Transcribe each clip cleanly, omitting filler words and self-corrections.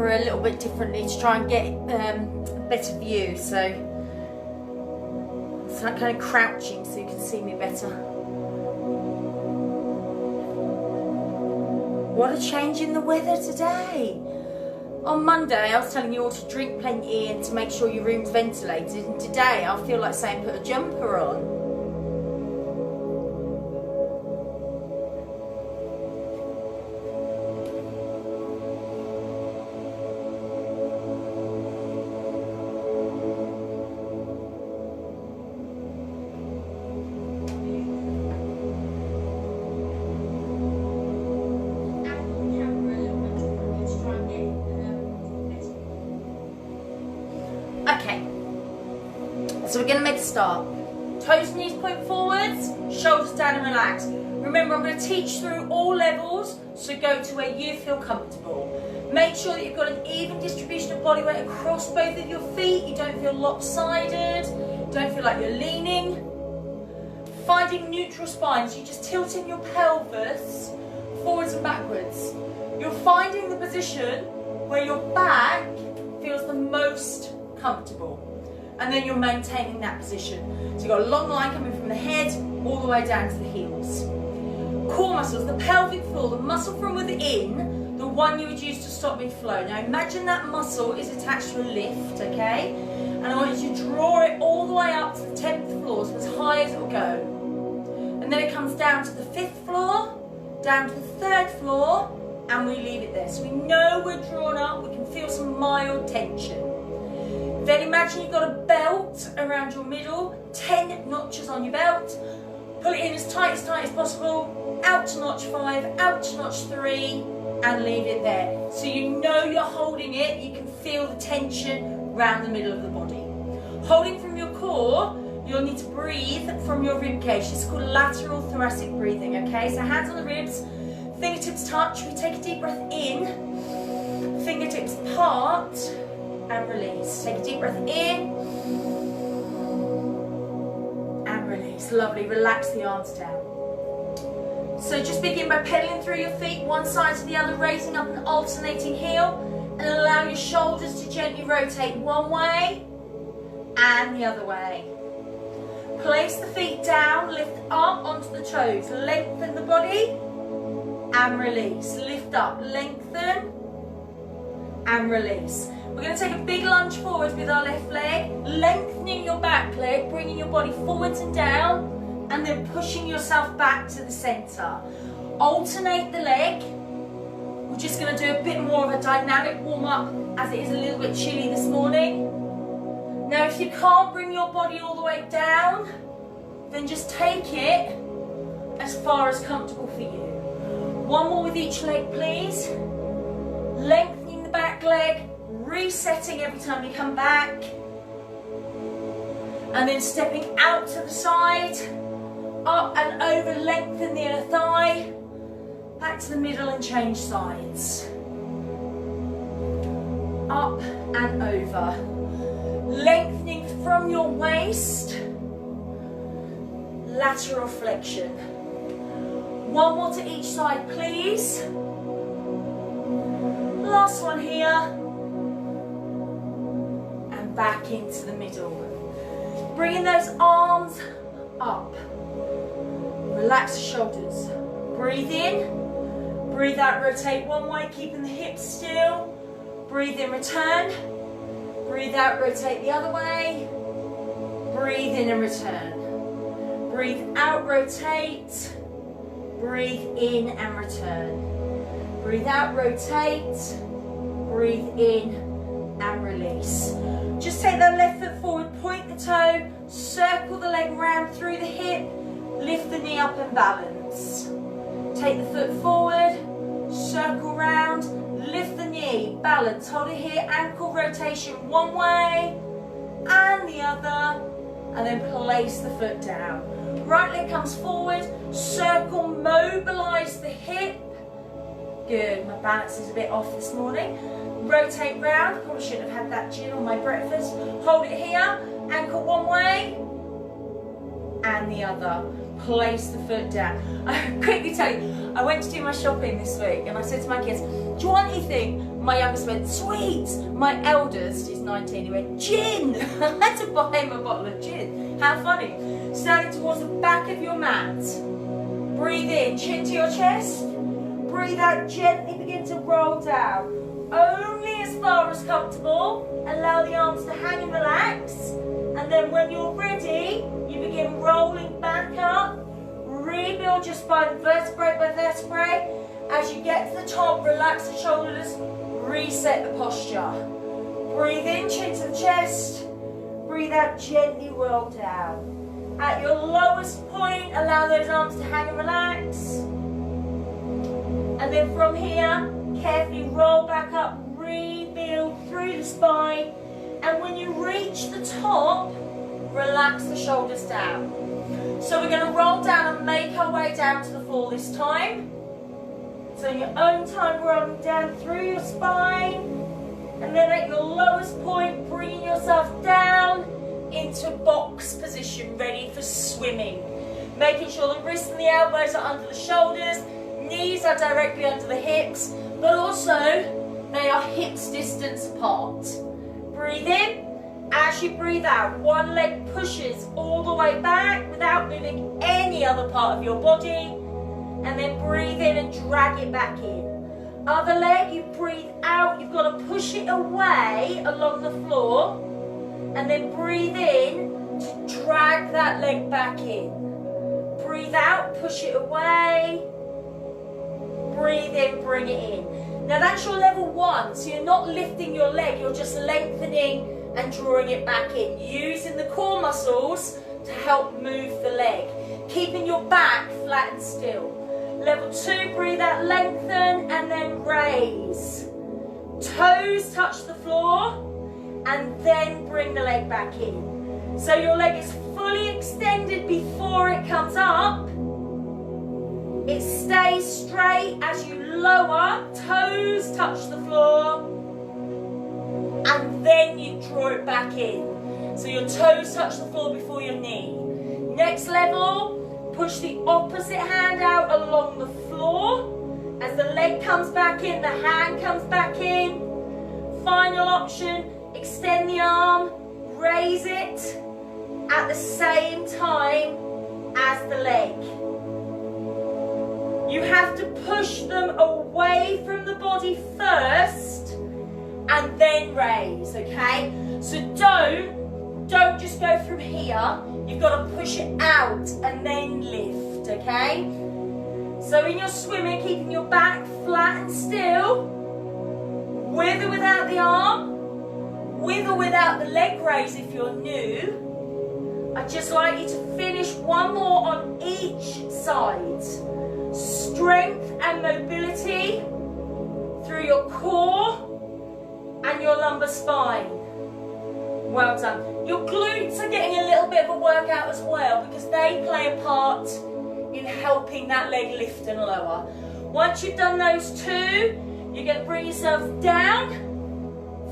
camera a little bit differently to try and get a better view. So it's like kind of crouching so you can see me better. What a change in the weather today. On Monday I was telling you all to drink plenty and to make sure your room's ventilated, and today I feel like saying put a jumper on. Okay, so we're going to make a start. Toes and knees point forwards, shoulders down and relax. Remember, I'm going to teach through all levels, so go to where you feel comfortable. Make sure that you've got an even distribution of body weight across both of your feet. You don't feel lopsided, don't feel like you're leaning. Finding neutral spine, so you're just tilting your pelvis forwards and backwards. You're finding the position where your back feels the most comfortable, and then you're maintaining that position. So you've got a long line coming from the head all the way down to the heels. Core muscles, the pelvic floor, the muscle from within, the one you would use to stop mid-flow. Now imagine that muscle is attached to a lift, okay? And I want you to draw it all the way up to the 10th floor, so as high as it will go. And then it comes down to the 5th floor, down to the 3rd floor, and we leave it there. So we know we're drawn up, we can feel some mild tension. Then imagine you've got a belt around your middle, 10 notches on your belt. Pull it in as tight as possible, out to notch 5, out to notch 3, and leave it there. So you know you're holding it, you can feel the tension around the middle of the body. Holding from your core, you'll need to breathe from your rib cage. This is called lateral thoracic breathing, okay? So hands on the ribs, fingertips touch. We take a deep breath in, fingertips part, and release. Take a deep breath in and release. Lovely. Relax the arms down. So just begin by pedaling through your feet, one side to the other, raising up an alternating heel, and allow your shoulders to gently rotate one way and the other way. Place the feet down, lift up onto the toes, lengthen the body and release. Lift up, lengthen and release. We're going to take a big lunge forward with our left leg, lengthening your back leg, bringing your body forwards and down, and then pushing yourself back to the centre. Alternate the leg. We're just going to do a bit more of a dynamic warm-up as it is a little bit chilly this morning. Now if you can't bring your body all the way down, then just take it as far as comfortable for you. One more with each leg, please. Lengthening the back leg, resetting every time you come back, and then stepping out to the side, up and over, lengthen the inner thigh, back to the middle and change sides. Up and over, lengthening from your waist, lateral flexion. One more to each side, please. Last one here. Back into the middle. Bringing those arms up. Relax the shoulders. Breathe in, breathe out, rotate one way, keeping the hips still. Breathe in, return. Breathe out, rotate the other way. Breathe in and return. Breathe out, rotate. Breathe in and return. Breathe out, rotate. Breathe in and release. Just take the left foot forward, point the toe, circle the leg round through the hip, lift the knee up and balance. Take the foot forward, circle round, lift the knee, balance, hold it here, ankle rotation one way and the other, and then place the foot down. Right leg comes forward, circle, mobilise the hip. Good, my balance is a bit off this morning. Rotate round, probably shouldn't have had that gin on my breakfast. Hold it here, ankle one way and the other. Place the foot down. I'll quickly tell you, I went to do my shopping this week and I said to my kids, do you want anything? My youngest went, sweet. My eldest, he's 19, he went, gin. I had to buy him a bottle of gin. How funny. Standing towards the back of your mat. Breathe in, chin to your chest. Breathe out, gently begin to roll down. Only as far as comfortable. Allow the arms to hang and relax. And then when you're ready, you begin rolling back up. Rebuild your spine vertebrae by vertebrae. As you get to the top, relax the shoulders. Reset the posture. Breathe in, chin to the chest. Breathe out, gently roll down. At your lowest point, allow those arms to hang and relax. And then from here, carefully roll back up, rebuild through the spine. And when you reach the top, relax the shoulders down. So we're going to roll down and make our way down to the floor this time. So in your own time, rolling down through your spine. And then at your lowest point, bringing yourself down into box position, ready for swimming. Making sure the wrists and the elbows are under the shoulders, knees are directly under the hips, but also they are hips distance apart. Breathe in. As you breathe out, one leg pushes all the way back without moving any other part of your body. And then breathe in and drag it back in. Other leg, you breathe out, you've got to push it away along the floor. And then breathe in to drag that leg back in. Breathe out, push it away. Breathe in, bring it in. Now that's your level 1, so you're not lifting your leg, you're just lengthening and drawing it back in, using the core muscles to help move the leg, keeping your back flat and still. Level 2, breathe out, lengthen, and then raise. Toes touch the floor, and then bring the leg back in. So your leg is fully extended before it comes up. It stays straight as you lower, toes touch the floor, and then you draw it back in. So your toes touch the floor before your knee. Next level, push the opposite hand out along the floor. As the leg comes back in, the hand comes back in. Final option, extend the arm, raise it at the same time as the leg. You have to push them away from the body first and then raise, okay? So don't just go from here. You've got to push it out and then lift, okay? So in your swimming, keeping your back flat and still, with or without the arm, with or without the leg raise if you're new. I'd just like you to finish one more on each side. Strength and mobility through your core and your lumbar spine. Well done. Your glutes are getting a little bit of a workout as well because they play a part in helping that leg lift and lower. Once you've done those two, you're going to bring yourself down,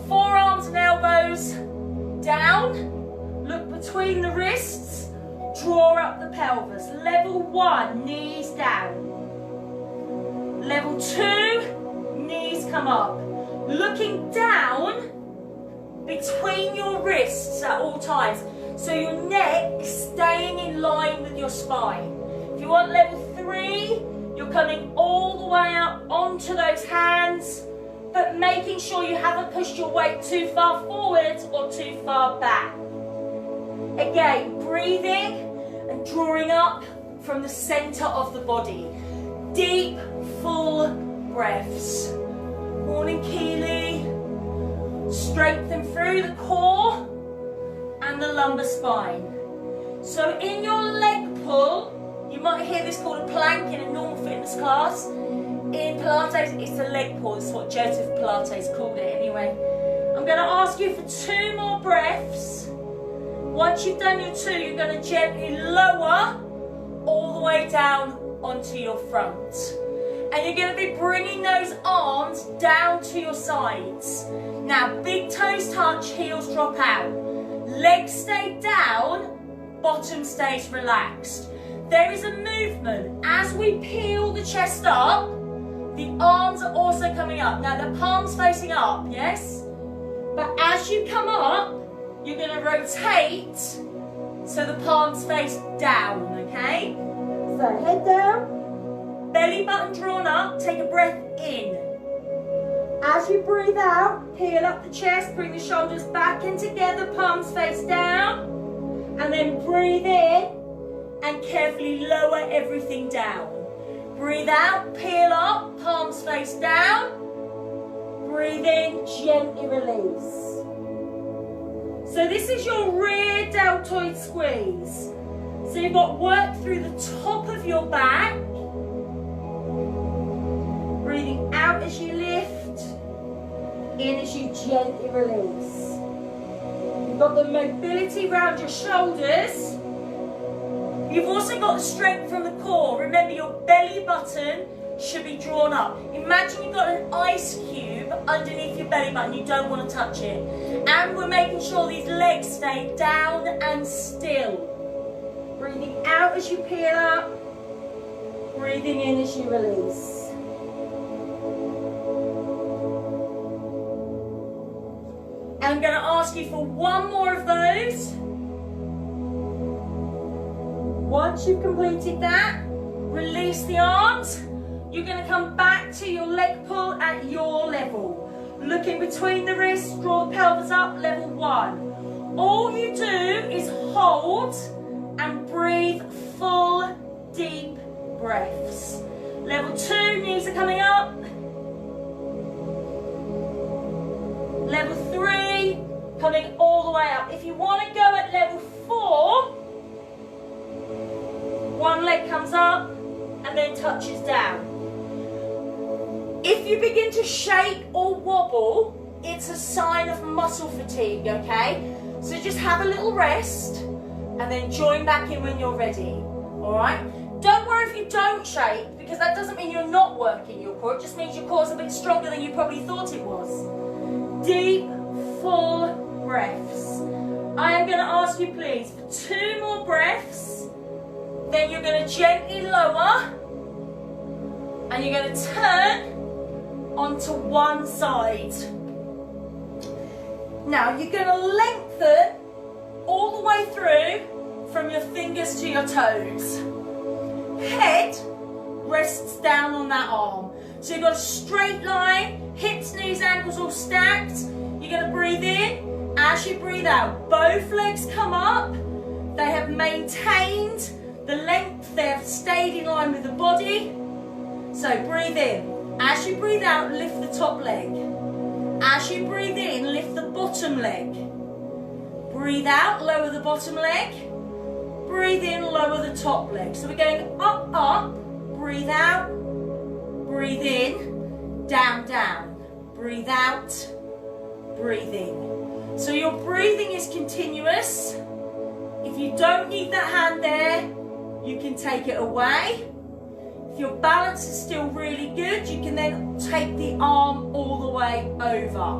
forearms and elbows down, look between the wrists, draw up the pelvis. Level 1, knees down. Level 2, knees come up. Looking down between your wrists at all times. So your neck is staying in line with your spine. If you want level 3, you're coming all the way up onto those hands, but making sure you haven't pushed your weight too far forwards or too far back. Again, breathing and drawing up from the center of the body. Deep, full breaths. Morning Keely. Strengthen through the core and the lumbar spine. So in your leg pull, you might hear this called a plank in a normal fitness class. In Pilates, it's a leg pull. This is what Joseph Pilates called it anyway. I'm going to ask you for 2 more breaths. Once you've done your 2, you're going to gently lower all the way down onto your front. And you're going to be bringing those arms down to your sides. Now, big toes touch, heels drop out. Legs stay down, bottom stays relaxed. There is a movement. As we peel the chest up, The arms are also coming up. Now the palms facing up, yes? But as you come up, you're going to rotate so the palms face down, okay? So head down, belly button drawn up, take a breath in. As you breathe out, peel up the chest, bring the shoulders back in together, palms face down, and then breathe in and carefully lower everything down. Breathe out, peel up, palms face down, breathe in, gently release. So this is your rear deltoid squeeze. So you've got work through the top of your back, breathing out as you lift, in as you gently release. You've got the mobility around your shoulders. You've also got the strength from the core. Remember, your belly button should be drawn up. Imagine you've got an ice cube underneath your belly button. You don't want to touch it. And we're making sure these legs stay down and still. Breathing out as you peel up. Breathing in as you release. I'm going to ask you for one more of those. Once you've completed that, release the arms. You're going to come back to your leg pull at your level. Look in between the wrists, draw the pelvis up, level 1. All you do is hold and breathe full, deep breaths. Level 2, knees are coming up. Level 3, coming all the way up. If you want to go at level 4, one leg comes up and then touches down. If you begin to shake or wobble, it's a sign of muscle fatigue, okay? So just have a little rest and then join back in when you're ready, all right? Don't worry if you don't shake, because that doesn't mean you're not working your core. It just means your core's a bit stronger than you probably thought it was. Deep, full breaths. I am going to ask you, please, for 2 more breaths. Then you're going to gently lower and you're going to turn onto one side. Now you're going to lengthen all the way through from your fingers to your toes. Head rests down on that arm. So you've got a straight line, hips, knees, ankles all stacked. You're going to breathe in. As you breathe out, both legs come up. They have maintained the length, they have stayed in line with the body. So breathe in. As you breathe out, lift the top leg. As you breathe in, lift the bottom leg. Breathe out, lower the bottom leg. Breathe in, lower the top leg. So we're going up, up. Breathe out. Breathe in. Down, down. Breathe out. Breathe in. So your breathing is continuous. If you don't need that hand there, you can take it away. If your balance is still really good, you can then take the arm all the way over.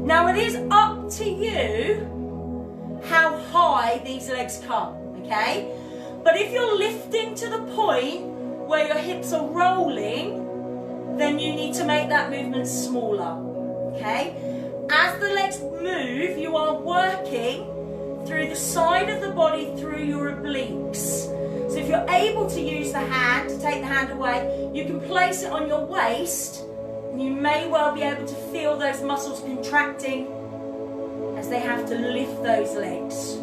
Now it is up to you how high these legs come, okay? But if you're lifting to the point where your hips are rolling, then you need to make that movement smaller, okay? As the legs move, you are working through the side of the body, through your obliques. So if you're able to use the hand, to take the hand away, you can place it on your waist, and you may well be able to feel those muscles contracting as they have to lift those legs.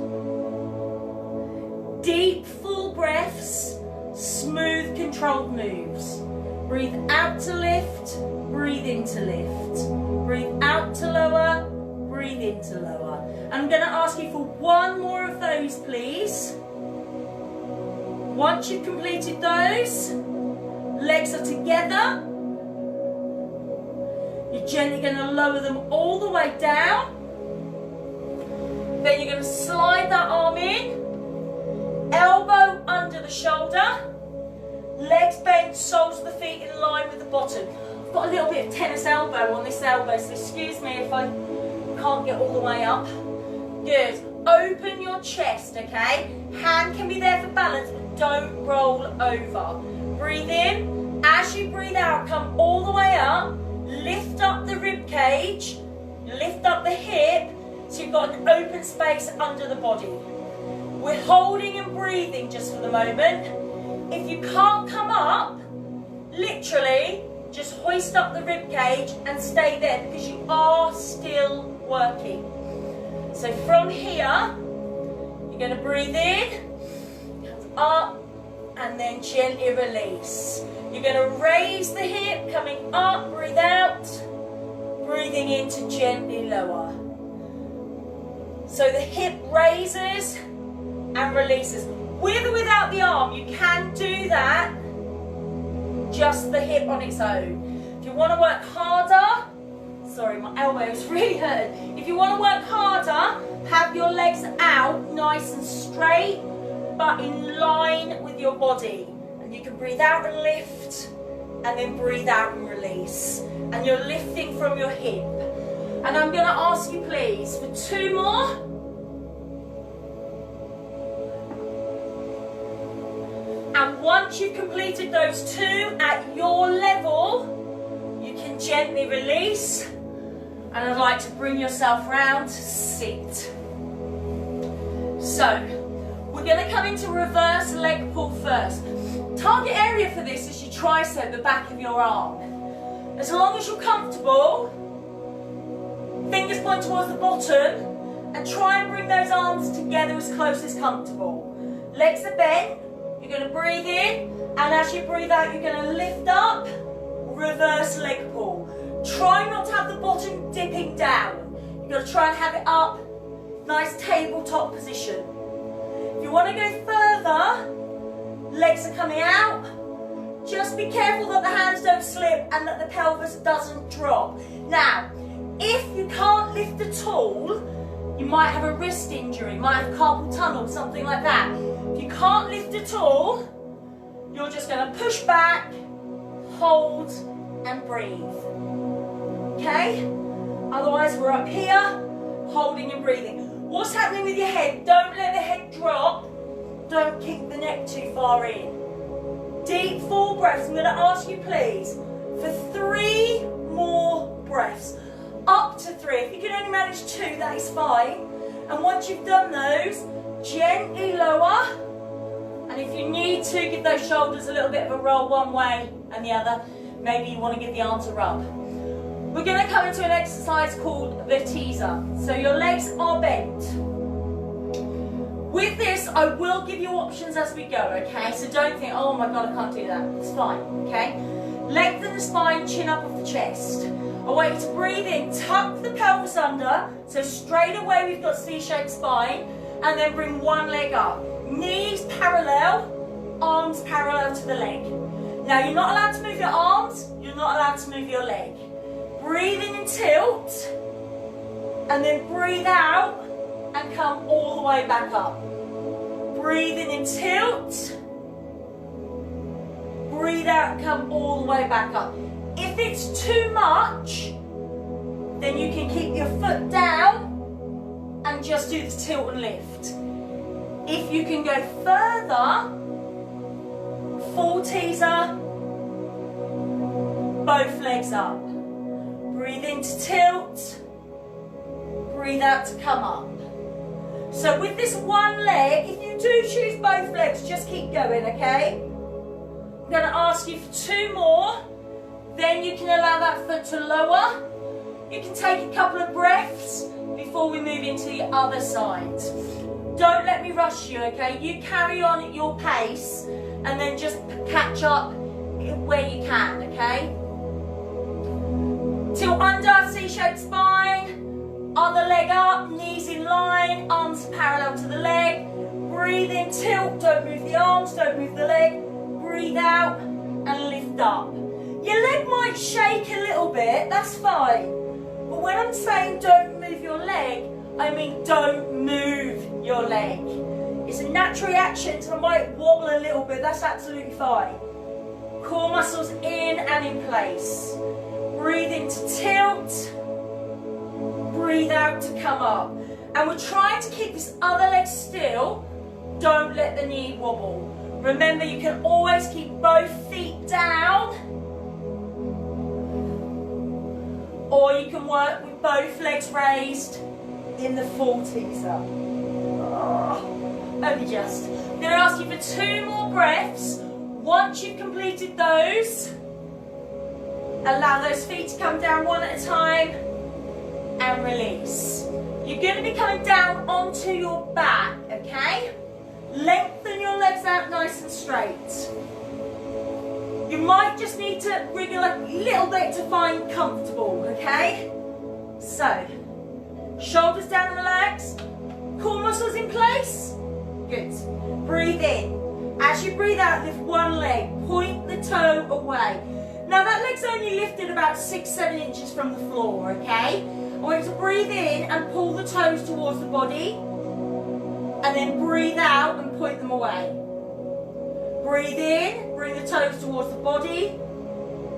Deep, full breaths, smooth, controlled moves. Breathe out to lift, breathe in to lift. Breathe out to lower, breathe in to lower. I'm going to ask you for one more of those, please. Once you've completed those, legs are together. You're gently going to lower them all the way down. Then you're going to slide that arm in, elbow under the shoulder, legs bent, soles of the feet in line with the bottom. I've got a little bit of tennis elbow on this elbow, so excuse me if I can't get all the way up. Good. Open your chest, okay? Hand can be there for balance, but don't roll over. Breathe in, As you breathe out, come all the way up, lift up the rib cage, lift up the hip, so you've got an open space under the body. We're holding and breathing just for the moment. If you can't come up, literally, just hoist up the rib cage and stay there because you are still working. So from here, you're going to breathe in, up, and then gently release. You're going to raise the hip, coming up, breathe out, breathing in to gently lower. So the hip raises and releases. With or without the arm, you can do that, just the hip on its own. If you want to work harder, sorry, my elbow is really hurting. If you want to work harder, have your legs out nice and straight, but in line with your body. And you can breathe out and lift, and then breathe out and release. And you're lifting from your hip. And I'm going to ask you, please, for 2 more. And once you've completed those 2 at your level, you can gently release. And I'd like to bring yourself round to sit. So, we're going to come into reverse leg pull first. Target area for this is your tricep, the back of your arm. As long as you're comfortable, fingers point towards the bottom, and try and bring those arms together as close as comfortable. Legs are bent. You're going to breathe in, and as you breathe out, you're going to lift up, reverse leg pull. Try not to have the bottom dipping down. You've got to try and have it up, nice tabletop position. If you want to go further, legs are coming out. Just be careful that the hands don't slip and that the pelvis doesn't drop. Now, if you can't lift at all, you might have a wrist injury, might have carpal tunnel, something like that. If you can't lift at all, you're just going to push back, hold, and breathe. Okay? Otherwise, we're up here, holding and breathing. What's happening with your head? Don't let the head drop. Don't kick the neck too far in. Deep, full breaths. I'm going to ask you, please, for 3 more breaths. Up to 3. If you can only manage 2, that is fine. And once you've done those, gently lower. And if you need to, give those shoulders a little bit of a roll one way and the other. Maybe you want to give the arms a rub. We're going to come into an exercise called the teaser. So your legs are bent. With this, I will give you options as we go, okay? So don't think, oh my God, I can't do that. It's fine, okay? Lengthen the spine, chin up off the chest. I want you to breathe in, tuck the pelvis under, so straight away we've got C-shaped spine, and then bring one leg up. Knees parallel, arms parallel to the leg. Now you're not allowed to move your arms, you're not allowed to move your leg. Breathe in and tilt, and then breathe out, and come all the way back up. Breathe in and tilt. Breathe out and come all the way back up. If it's too much, then you can keep your foot down and just do the tilt and lift. If you can go further, full teaser, both legs up. Breathe in to tilt, breathe out to come up. So with this one leg, if you do choose both legs, just keep going, okay? I'm going to ask you for 2 more. Then you can allow that foot to lower. You can take a couple of breaths before we move into the other side. Don't let me rush you, okay? You carry on at your pace and then just catch up where you can, okay? Tilt under, C-shaped spine. Other leg up, knees in line, arms parallel to the leg. Breathe in, tilt, don't move the arms, don't move the leg. Breathe out and lift up. Your leg might shake a little bit, that's fine. But when I'm saying don't move your leg, I mean don't move your leg. It's a natural reaction, so I might wobble a little bit, that's absolutely fine. Core muscles in and in place. Breathe in to tilt. Breathe out to come up. And we're trying to keep this other leg still. Don't let the knee wobble. Remember, you can always keep both feet down, or you can work with both legs raised in the full teaser. Only just. I'm going to ask you for 2 more breaths. Once you've completed those, allow those feet to come down one at a time and release. You're going to be coming down onto your back, okay? Lengthen your legs out nice and straight. You might just need to wriggle a little bit to find comfortable, okay? So, shoulders down and relax. Core muscles in place. Good. Breathe in. As you breathe out, lift one leg. Point the toe away. Now that leg's only lifted about 6-7 inches from the floor, okay? I want you to breathe in and pull the toes towards the body. And then breathe out and point them away. Breathe in, bring the toes towards the body.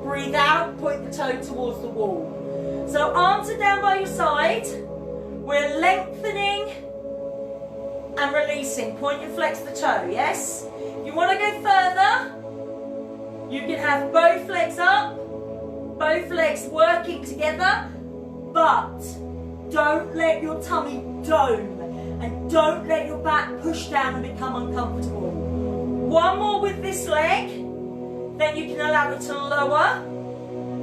Breathe out, point the toe towards the wall. So arms are down by your side. We're lengthening and releasing. Point and flex the toe, yes? If you want to go further, you can have both legs up, both legs working together, but don't let your tummy dome and don't let your back push down and become uncomfortable. One more with this leg, then you can allow it to lower.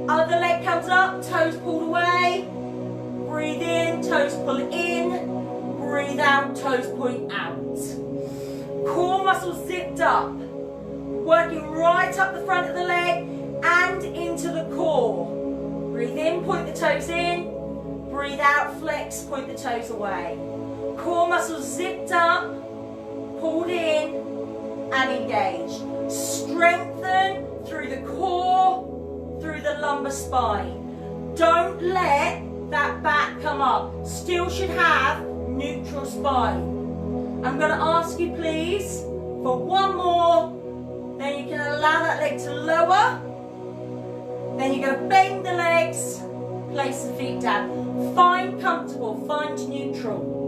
Other leg comes up, toes pulled away. Breathe in, toes pull in. Breathe out, toes point out. Core muscles zipped up. Working right up the front of the leg and into the core. Breathe in, point the toes in. Breathe out, flex, point the toes away. Core muscles zipped up, pulled in and engaged. Strengthen through the core, through the lumbar spine. Don't let that back come up. Still should have neutral spine. I'm going to ask you please for one more. Then you can allow that leg to lower. Then you go bend the legs, place the feet down. Find comfortable, find neutral.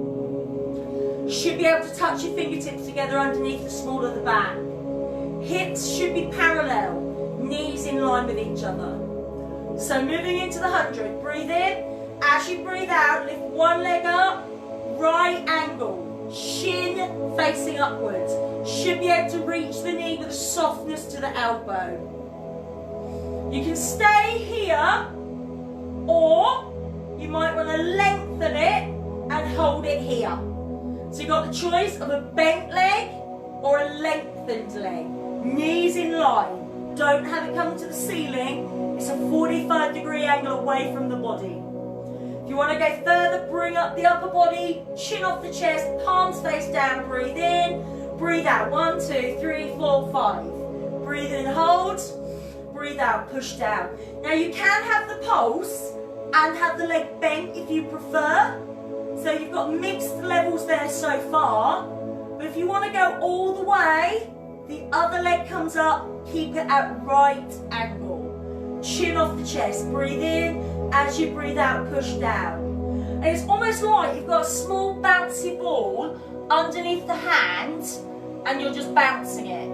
Should be able to touch your fingertips together underneath the small of the back. Hips should be parallel, knees in line with each other. So moving into the 100, breathe in. As you breathe out, lift one leg up, right angle. Shin facing upwards. Should be able to reach the knee with a softness to the elbow. You can stay here, or you might want to lengthen it and hold it here. So you've got the choice of a bent leg or a lengthened leg. Knees in line. Don't have it come to the ceiling. It's a 45-degree angle away from the body. If you want to go further, bring up the upper body, chin off the chest, palms face down, breathe in, breathe out. 1, 2, 3, 4, 5. Breathe in, hold, breathe out, push down. Now you can have the pulse and have the leg bent if you prefer. So you've got mixed levels there so far. But if you want to go all the way, the other leg comes up, keep it at right angle. Chin off the chest, breathe in. As you breathe out, push down. And it's almost like you've got a small bouncy ball underneath the hand and you're just bouncing it.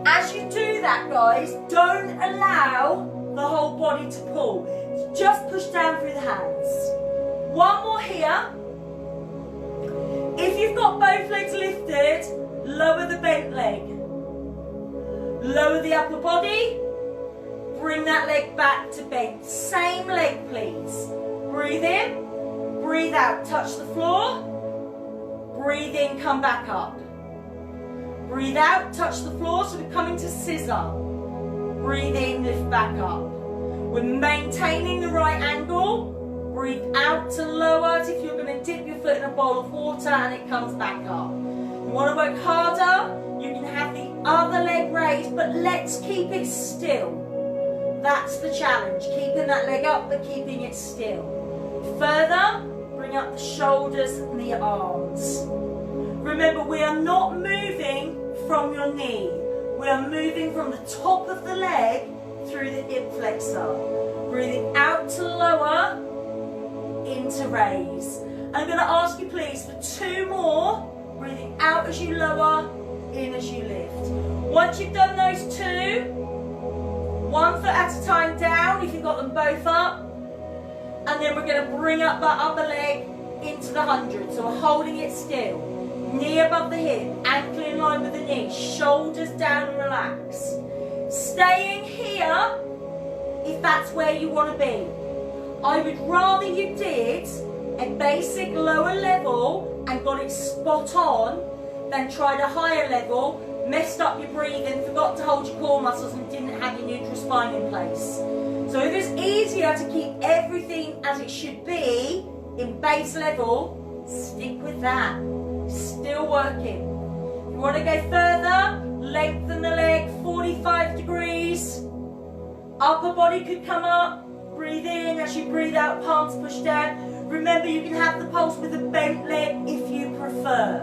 As you do that, guys, don't allow the whole body to pull. Just push down through the hands. One more here. If you've got both legs lifted, lower the bent leg. Lower the upper body. Bring that leg back to bend. Same leg, please. Breathe in, breathe out, touch the floor. Breathe in, come back up. Breathe out, touch the floor, so we're coming to scissor. Breathe in, lift back up. We're maintaining the right angle. Breathe out to lower as if you're going to dip your foot in a bowl of water and it comes back up. You want to work harder, you can have the other leg raised, but let's keep it still. That's the challenge, keeping that leg up but keeping it still. Further, bring up the shoulders and the arms. Remember, we are not moving from your knee. We are moving from the top of the leg through the hip flexor. Breathing out to lower, into raise. I'm going to ask you please for 2 more. Breathing out as you lower, in as you lift. Once you've done those two, 1 foot at a time down if you've got them both up. And then we're going to bring up that upper leg into the 100. So we're holding it still. Knee above the hip, ankle in line with the knee, shoulders down and relax. Staying here if that's where you want to be. I would rather you did a basic lower level and got it spot on than tried a higher level, messed up your breathing, forgot to hold your core muscles and didn't have your neutral spine in place. So if it's easier to keep everything as it should be in base level, stick with that. Still working. If you want to go further, lengthen the leg 45 degrees. Upper body could come up. Breathe in. As you breathe out, palms push down. Remember, you can have the pulse with a bent leg if you prefer.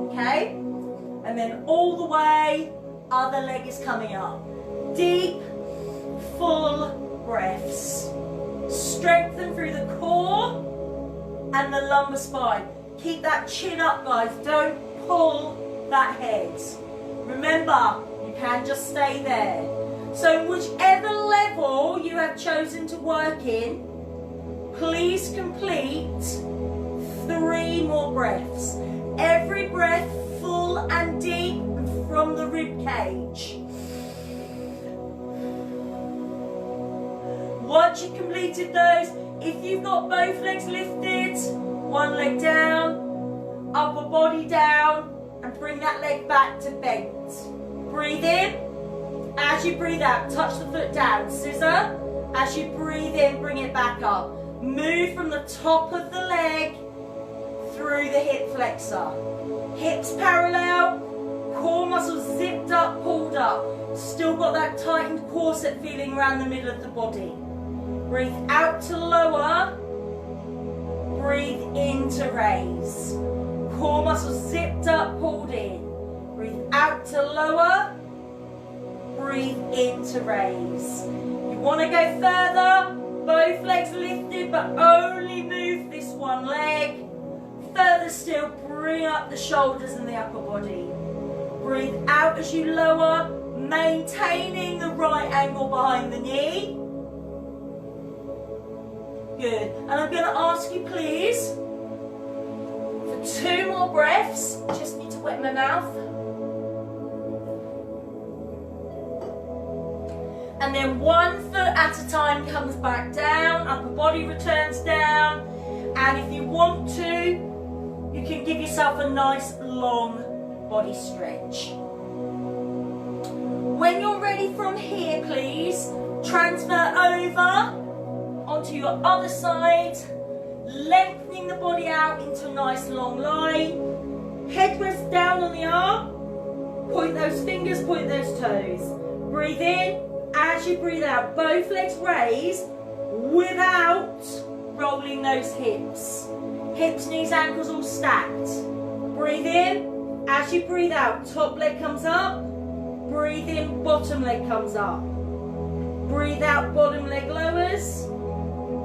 Okay? And then all the way, other leg is coming up. Deep, full breaths. Strengthen through the core and the lumbar spine. Keep that chin up, guys. Don't pull that head. Remember, you can just stay there. So whichever level you have chosen to work in, please complete 3 more breaths. Every breath full and deep from the rib cage. Once you've completed those, if you've got both legs lifted, 1 leg down, upper body down, and bring that leg back to bent. Breathe in. As you breathe out, touch the foot down. Scissor. As you breathe in, bring it back up. Move from the top of the leg through the hip flexor. Hips parallel, core muscles zipped up, pulled up. Still got that tightened corset feeling around the middle of the body. Breathe out to lower. Breathe in to raise. Core muscles zipped up, pulled in. Breathe out to lower. Breathe in to raise. You want to go further, both legs lifted, but only move this 1 leg. Further still, bring up the shoulders and the upper body. Breathe out as you lower, maintaining the right angle behind the knee. Good. And I'm going to ask you, please, for 2 more breaths. Just need to wet my mouth. And then 1 foot at a time comes back down, upper body returns down. And if you want to, you can give yourself a nice long body stretch. When you're ready from here, please, transfer over onto your other side, lengthening the body out into a nice long line. Head rests down on the arm, point those fingers, point those toes. Breathe in. As you breathe out, both legs raise without rolling those hips. Hips, knees, ankles all stacked. Breathe in. As you breathe out, top leg comes up. Breathe in, bottom leg comes up. Breathe out, bottom leg lowers.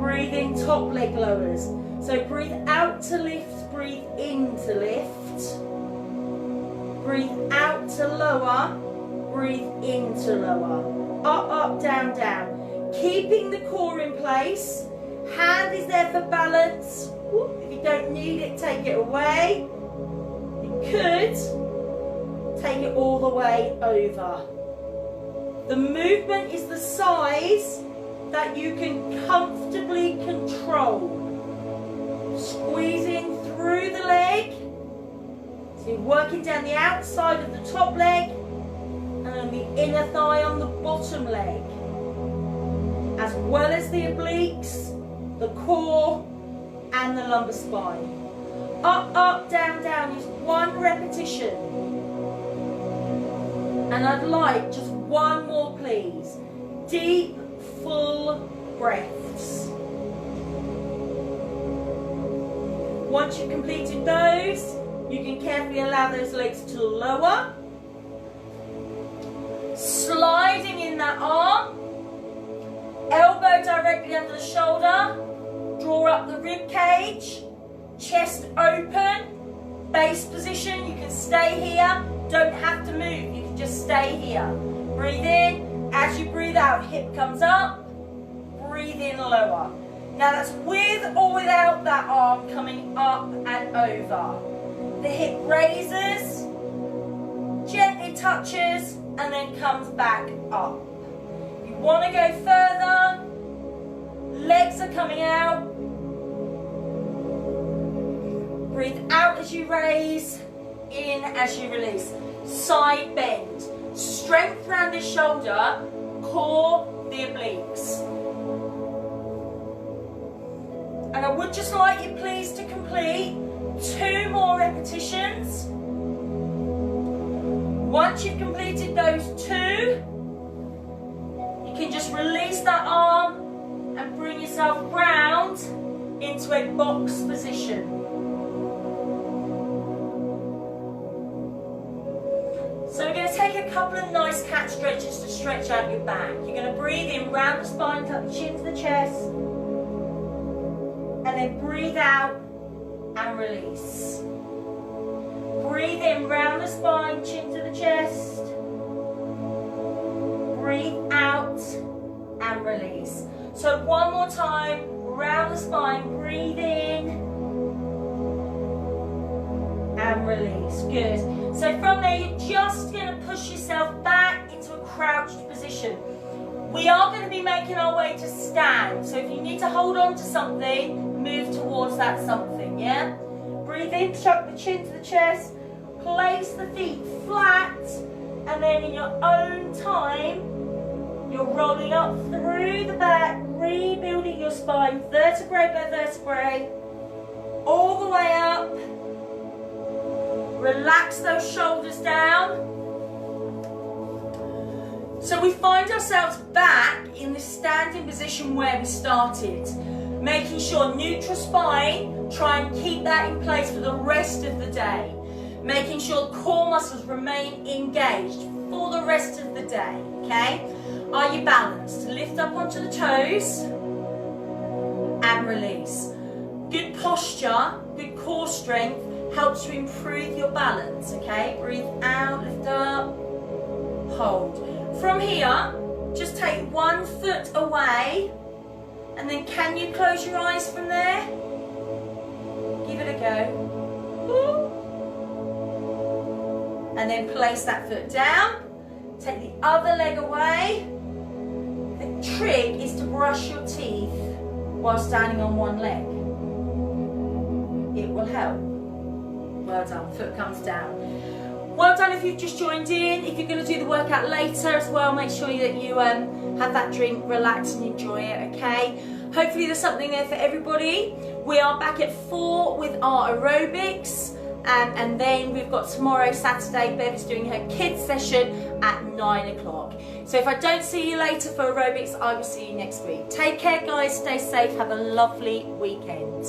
Breathe in, top leg lowers. So breathe out to lift, breathe in to lift. Breathe out to lower, breathe in to lower. Up, up, down, down. Keeping the core in place. Hand is there for balance. If you don't need it, take it away. You could take it all the way over. The movement is the size that you can comfortably control. Squeezing through the leg. So you're working down the outside of the top leg and the inner thigh on the bottom leg, as well as the obliques, the core and the lumbar spine. Up, up, down, down is 1 repetition. And I'd like just 1 more, please. Deep, full breaths. Once you've completed those, you can carefully allow those legs to lower. Sliding in that arm, elbow directly under the shoulder, draw up the rib cage, chest open, base position. You can stay here. Don't have to move. You can just stay here. Breathe in. As you breathe out, hip comes up. Breathe in lower. Now that's with or without that arm coming up and over. The hip raises, gently touches, and then comes back up. You want to go further. Legs are coming out. Breathe out as you raise, in as you release. Side bend. Strength around the shoulder, core the obliques. And I would just like you please to complete 2 more repetitions. Once you've completed those 2, you can just release that arm and bring yourself round into a box position. So we're going to take a couple of nice cat stretches to stretch out your back. You're going to breathe in round the spine, tuck the chin to the chest, and then breathe out and release. Breathe in round the spine, chin to the chest. Breathe out and release. So one more time, round the spine, breathe in and release. Good. So from there, you're just going to push yourself back into a crouched position. We are going to be making our way to stand. So if you need to hold on to something, move towards that something, yeah? Breathe in, tuck the chin to the chest, place the feet flat, and then in your own time, you're rolling up through the back, rebuilding your spine, vertebrae by vertebrae, all the way up. Relax those shoulders down. So we find ourselves back in the standing position where we started. Making sure neutral spine, try and keep that in place for the rest of the day. Making sure core muscles remain engaged for the rest of the day, okay? Are you balanced? Lift up onto the toes and release. Good posture, good core strength helps to improve your balance, okay? Breathe out, lift up, hold. From here, just take 1 foot away, and then can you close your eyes from there? Give it a go. And then place that foot down. Take the other leg away. The trick is to brush your teeth while standing on one leg. It will help. Well done, foot comes down. Well done if you've just joined in. If you're going to do the workout later as well, make sure that you have that drink, relax and enjoy it, okay? Hopefully there's something there for everybody. We are back at 4 with our aerobics. And then we've got tomorrow, Saturday, Bev is doing her kids session at 9 o'clock. So if I don't see you later for aerobics, I will see you next week. Take care guys, stay safe, have a lovely weekend.